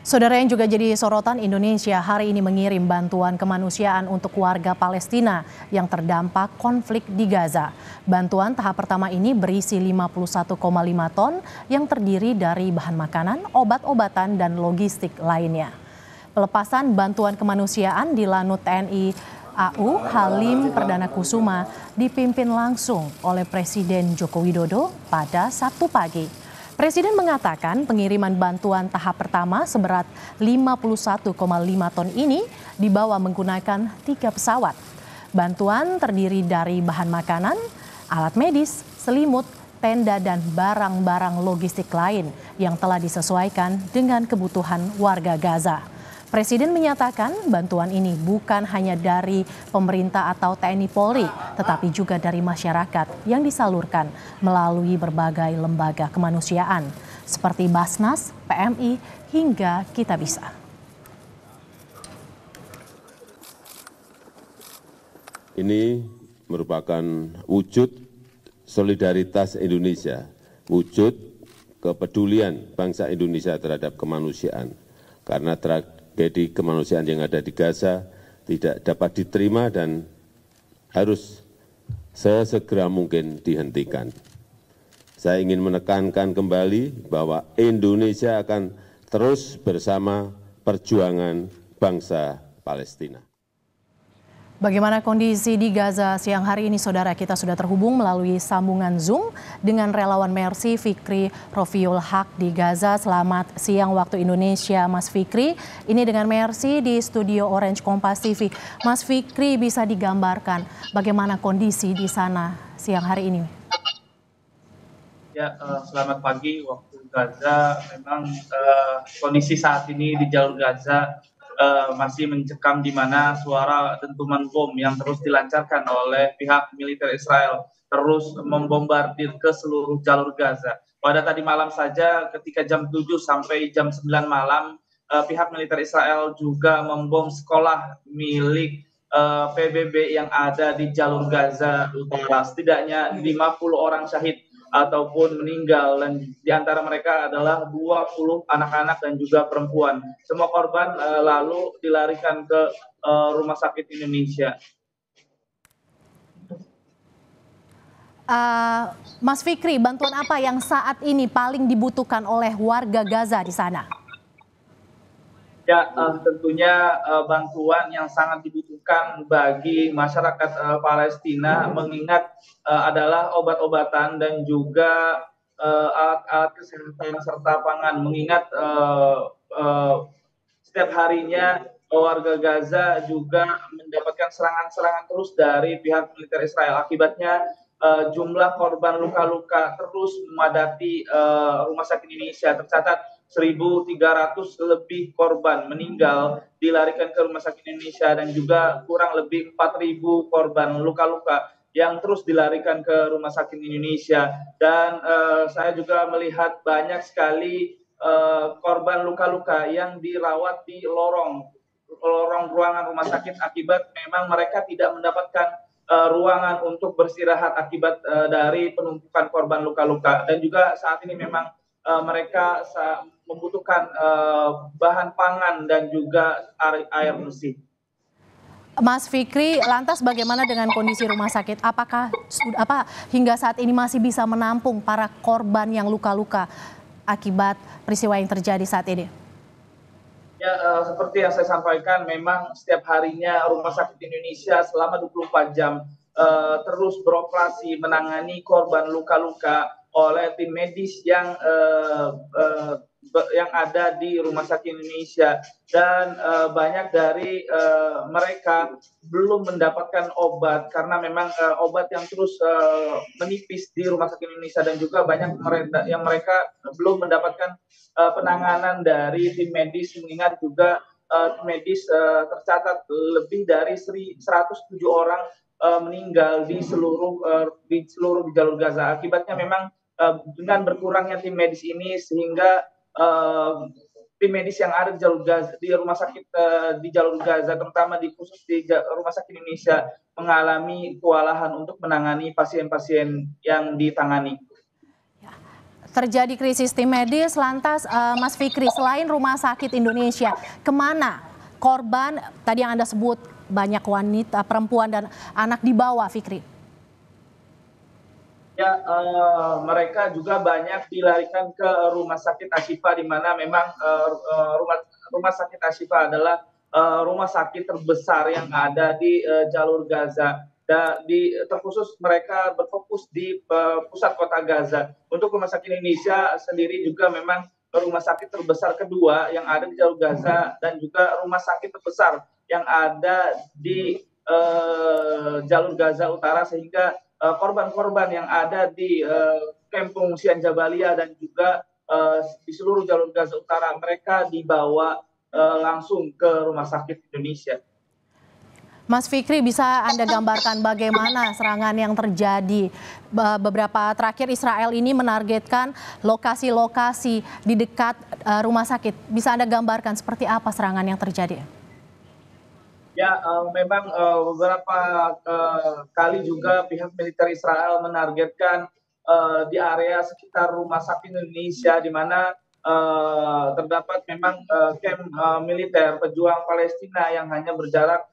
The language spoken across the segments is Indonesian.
Saudara yang juga jadi sorotan, Indonesia hari ini mengirim bantuan kemanusiaan untuk warga Palestina yang terdampak konflik di Gaza. Bantuan tahap pertama ini berisi 51,5 ton yang terdiri dari bahan makanan, obat-obatan, dan logistik lainnya. Pelepasan bantuan kemanusiaan di Lanut TNI AU Halim Perdana Kusuma dipimpin langsung oleh Presiden Joko Widodo pada Sabtu pagi. Presiden mengatakan pengiriman bantuan tahap pertama seberat 51,5 ton ini dibawa menggunakan 3 pesawat. Bantuan terdiri dari bahan makanan, alat medis, selimut, tenda, dan barang-barang logistik lain yang telah disesuaikan dengan kebutuhan warga Gaza. Presiden menyatakan bantuan ini bukan hanya dari pemerintah atau TNI Polri, tetapi juga dari masyarakat yang disalurkan melalui berbagai lembaga kemanusiaan seperti Basnas, PMI, hingga Kitabisa. Ini merupakan wujud solidaritas Indonesia, wujud kepedulian bangsa Indonesia terhadap kemanusiaan. Karena tragedi kemanusiaan yang ada di Gaza tidak dapat diterima dan harus sesegera mungkin dihentikan. Saya ingin menekankan kembali bahwa Indonesia akan terus bersama perjuangan bangsa Palestina. Bagaimana kondisi di Gaza siang hari ini, saudara? Kita sudah terhubung melalui sambungan Zoom dengan relawan Mercy Fikri Rofiul Haq di Gaza. Selamat siang waktu Indonesia, Mas Fikri. Ini dengan Mercy di studio Orange Kompas TV. Mas Fikri, bisa digambarkan bagaimana kondisi di sana siang hari ini? Ya, selamat pagi waktu Gaza. Memang kondisi saat ini di jalur Gaza masih mencekam, di mana suara dentuman bom yang terus dilancarkan oleh pihak militer Israel terus membombardir ke seluruh jalur Gaza. Pada tadi malam saja ketika jam 7 sampai jam 9 malam, pihak militer Israel juga membom sekolah milik PBB yang ada di jalur Gaza Utara. Setidaknya 50 orang syahid ataupun meninggal, dan di antara mereka adalah 20 anak-anak dan juga perempuan. Semua korban lalu dilarikan ke Rumah Sakit Indonesia. Mas Fikri, bantuan apa yang saat ini paling dibutuhkan oleh warga Gaza di sana? Ya, tentunya bantuan yang sangat dibutuhkan bagi masyarakat Palestina, mengingat adalah obat-obatan dan juga alat-alat kesehatan serta pangan, mengingat setiap harinya warga Gaza juga mendapatkan serangan-serangan terus dari pihak militer Israel. Akibatnya jumlah korban luka-luka terus memadati Rumah Sakit Indonesia. Tercatat 1.300 lebih korban meninggal dilarikan ke Rumah Sakit Indonesia, dan juga kurang lebih 4.000 korban luka-luka yang terus dilarikan ke Rumah Sakit Indonesia. Dan saya juga melihat banyak sekali korban luka-luka yang dirawat di lorong ruangan rumah sakit, akibat memang mereka tidak mendapatkan ruangan untuk beristirahat akibat dari penumpukan korban luka-luka. Dan juga saat ini memang mereka membutuhkan bahan pangan dan juga air bersih. Mas Fikri, lantas bagaimana dengan kondisi rumah sakit? Apakah hingga saat ini masih bisa menampung para korban yang luka-luka akibat peristiwa yang terjadi saat ini? Ya, seperti yang saya sampaikan, memang setiap harinya Rumah Sakit Indonesia selama 24 jam terus beroperasi menangani korban luka-luka oleh tim medis yang ada di Rumah Sakit Indonesia. Dan banyak dari mereka belum mendapatkan obat karena memang obat yang terus menipis di Rumah Sakit Indonesia, dan juga banyak mereka belum mendapatkan penanganan dari tim medis, mengingat juga tim medis tercatat lebih dari 107 orang meninggal di seluruh jalur Gaza. Akibatnya memang dengan berkurangnya tim medis ini, sehingga tim medis yang ada di jalur Gaza, di rumah sakit di jalur Gaza, terutama khusus di Rumah Sakit Indonesia, mengalami kewalahan untuk menangani pasien-pasien yang ditangani. terjadi krisis tim medis, lantas Mas Fikri, selain Rumah Sakit Indonesia, kemana korban tadi yang Anda sebut banyak wanita, perempuan dan anak dibawa, Fikri? Ya, mereka juga banyak dilarikan ke Rumah Sakit Ashifa, di mana memang rumah Sakit Ashifa adalah rumah sakit terbesar yang ada di jalur Gaza. Terkhusus mereka berfokus di pusat kota Gaza. Untuk Rumah Sakit Indonesia sendiri juga memang rumah sakit terbesar kedua yang ada di jalur Gaza, dan juga rumah sakit terbesar yang ada di jalur Gaza Utara, sehingga korban-korban yang ada di kamp pengungsian Jabalia dan juga di seluruh jalur Gaza Utara, mereka dibawa langsung ke Rumah Sakit Indonesia. Mas Fikri, bisa Anda gambarkan bagaimana serangan yang terjadi? Beberapa terakhir Israel ini menargetkan lokasi-lokasi di dekat rumah sakit. Bisa Anda gambarkan seperti apa serangan yang terjadi? Ya, memang beberapa kali juga pihak militer Israel menargetkan di area sekitar Rumah Sakit Indonesia, di mana terdapat memang kamp militer pejuang Palestina yang hanya berjarak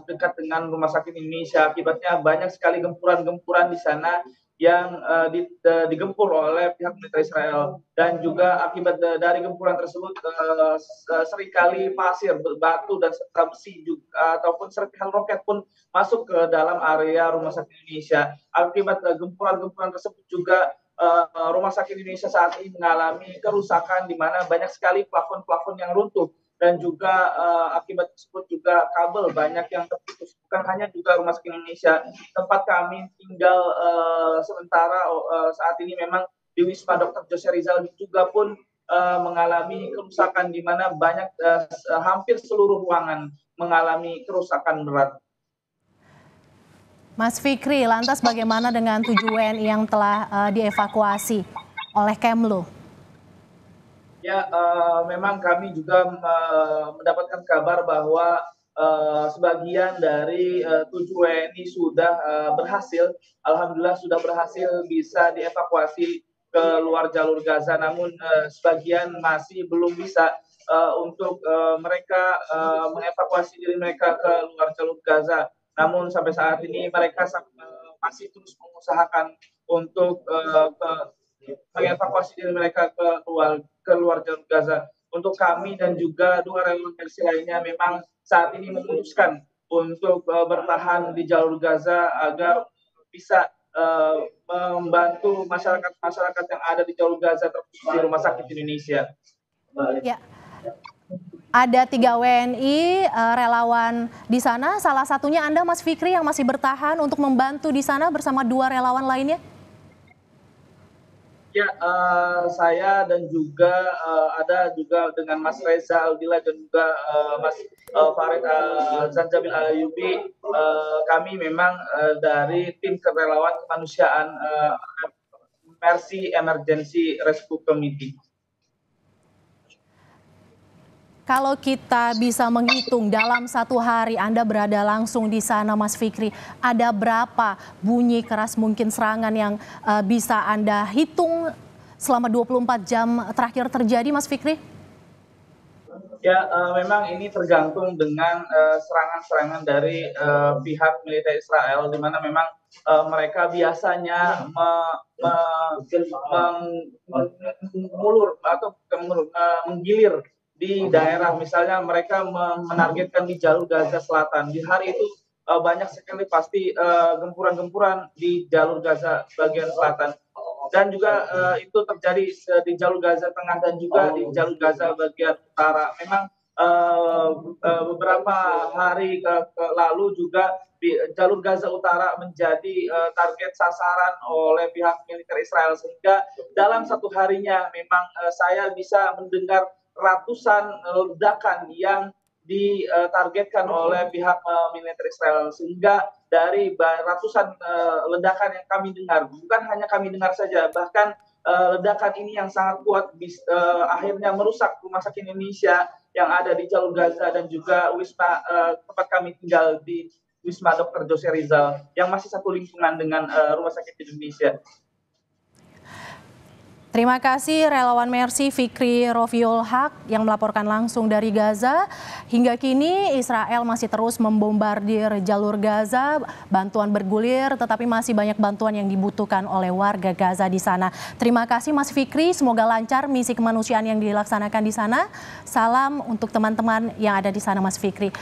dekat dengan Rumah Sakit Indonesia. Akibatnya banyak sekali gempuran-gempuran di sana yang digempur oleh pihak militer Israel, dan juga akibat dari gempuran tersebut seringkali pasir, batu dan serta besi juga, ataupun serpihan roket pun masuk ke dalam area Rumah Sakit Indonesia. Akibat gempuran-gempuran tersebut juga Rumah Sakit Indonesia saat ini mengalami kerusakan, di mana banyak sekali plafon-plafon yang runtuh, dan juga akibat tersebut juga kabel banyak yang terputus. Bukan hanya juga Rumah Sakit Indonesia, tempat kami tinggal sementara saat ini memang di Wisma Dr. Jose Rizal juga pun mengalami kerusakan, di mana banyak hampir seluruh ruangan mengalami kerusakan berat. Mas Fikri, lantas bagaimana dengan 7 WNI yang telah dievakuasi oleh Kemlu? Ya, memang kami juga mendapatkan kabar bahwa sebagian dari 7 WNI sudah berhasil, alhamdulillah sudah berhasil bisa dievakuasi ke luar jalur Gaza, namun sebagian masih belum bisa untuk mereka mengevakuasi diri mereka ke luar jalur Gaza. Namun sampai saat ini mereka masih terus mengusahakan untuk mengevakuasi diri mereka ke luar jalur Gaza. Untuk kami dan juga 2 relawan Mercy lainnya memang saat ini memutuskan untuk bertahan di jalur Gaza agar bisa membantu masyarakat yang ada di jalur Gaza, terkhusus di Rumah Sakit Indonesia. Ya. Ada 3 WNI relawan di sana, salah satunya Anda, Mas Fikri, yang masih bertahan untuk membantu di sana bersama 2 relawan lainnya? Ya, saya dan juga ada juga dengan Mas Reza Aldila dan juga Mas Farid Zanjabil Alayubi. Kami memang dari tim kerelawan kemanusiaan Mercy Emergency Rescue Committee. Kalau kita bisa menghitung dalam 1 hari Anda berada langsung di sana, Mas Fikri, ada berapa bunyi keras mungkin serangan yang bisa Anda hitung selama 24 jam terakhir terjadi, Mas Fikri? Ya, memang ini tergantung dengan serangan-serangan dari pihak militer Israel, di mana memang mereka biasanya menggilir di daerah, misalnya mereka menargetkan di jalur Gaza Selatan. Di hari itu banyak sekali pasti gempuran-gempuran di jalur Gaza bagian selatan, dan juga itu terjadi di jalur Gaza Tengah dan juga di jalur Gaza bagian utara. Memang beberapa hari lalu juga di jalur Gaza Utara menjadi target sasaran oleh pihak militer Israel, sehingga dalam 1 harinya memang saya bisa mendengar ratusan ledakan yang ditargetkan oleh pihak militer Israel, sehingga dari ratusan ledakan yang kami dengar, bukan hanya kami dengar saja, bahkan ledakan ini yang sangat kuat akhirnya merusak Rumah Sakit Indonesia yang ada di jalur Gaza, dan juga wisma tempat kami tinggal di Wisma Dr. Jose Rizal yang masih satu lingkungan dengan Rumah Sakit Indonesia. Terima kasih relawan Mercy Fikri Rofiul Haq yang melaporkan langsung dari Gaza. Hingga kini Israel masih terus membombardir jalur Gaza, bantuan bergulir tetapi masih banyak bantuan yang dibutuhkan oleh warga Gaza di sana. Terima kasih Mas Fikri, semoga lancar misi kemanusiaan yang dilaksanakan di sana. Salam untuk teman-teman yang ada di sana Mas Fikri.